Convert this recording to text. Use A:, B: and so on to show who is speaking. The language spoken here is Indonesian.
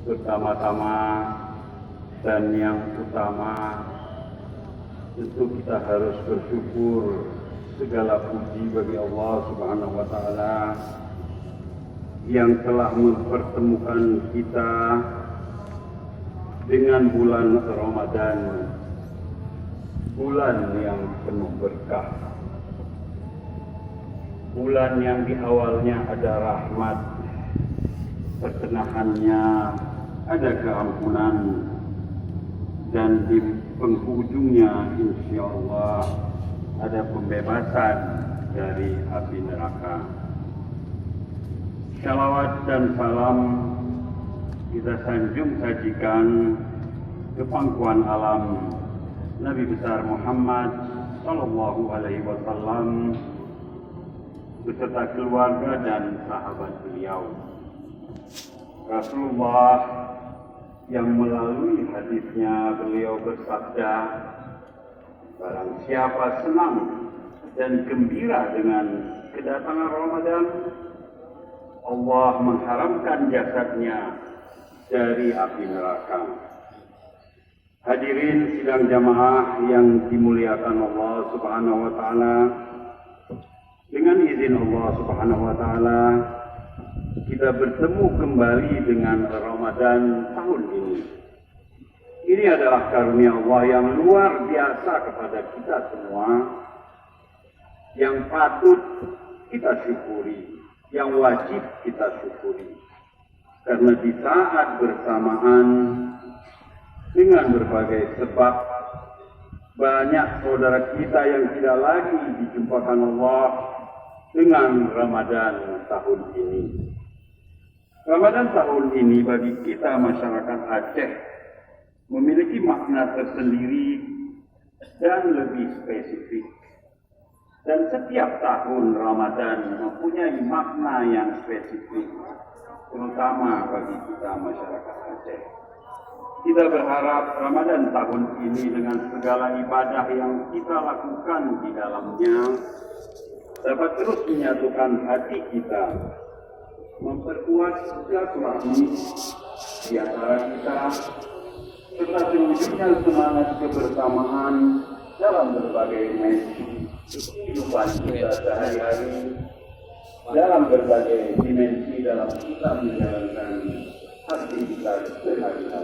A: Pertama-tama dan yang utama, tentu kita harus bersyukur, segala puji bagi Allah Subhanahu wa Ta'ala yang telah mempertemukan kita dengan bulan Ramadan, bulan yang penuh berkah, bulan yang di awalnya ada rahmat, pertengahannya ada keampunan, dan di penghujungnya insya Allah ada pembebasan dari api neraka. Shalawat dan salam kita sanjung sajikan ke pangkuan alam Nabi besar Muhammad Sallallahu Alaihi Wasallam beserta keluarga dan sahabat beliau. Rasulullah yang melalui hadisnya beliau bersabda, barang siapa senang dan gembira dengan kedatangan Ramadan, Allah mengharamkan jasadnya dari api neraka. Hadirin sidang jamaah yang dimuliakan Allah Subhanahu wa Ta'ala, dengan izin Allah Subhanahu wa Ta'ala kita bertemu kembali dengan Ramadan tahun ini. Ini adalah karunia Allah yang luar biasa kepada kita semua, yang patut kita syukuri, yang wajib kita syukuri. Karena di saat bersamaan dengan berbagai sebab, banyak saudara kita yang tidak lagi dijumpakan Allah dengan Ramadan tahun ini. Ramadan tahun ini bagi kita masyarakat Aceh memiliki makna tersendiri dan lebih spesifik. Dan setiap tahun Ramadan mempunyai makna yang spesifik, terutama bagi kita masyarakat Aceh. Kita berharap Ramadan tahun ini dengan segala ibadah yang kita lakukan di dalamnya dapat terus menyatukan hati kita, memperkuat silaturahmi di antara kita, serta terwujudnya semangat kebersamaan dalam berbagai dimensi kehidupan kita sehari-hari, dalam berbagai dimensi dalam kita menjalankan aktivitas sehari-hari.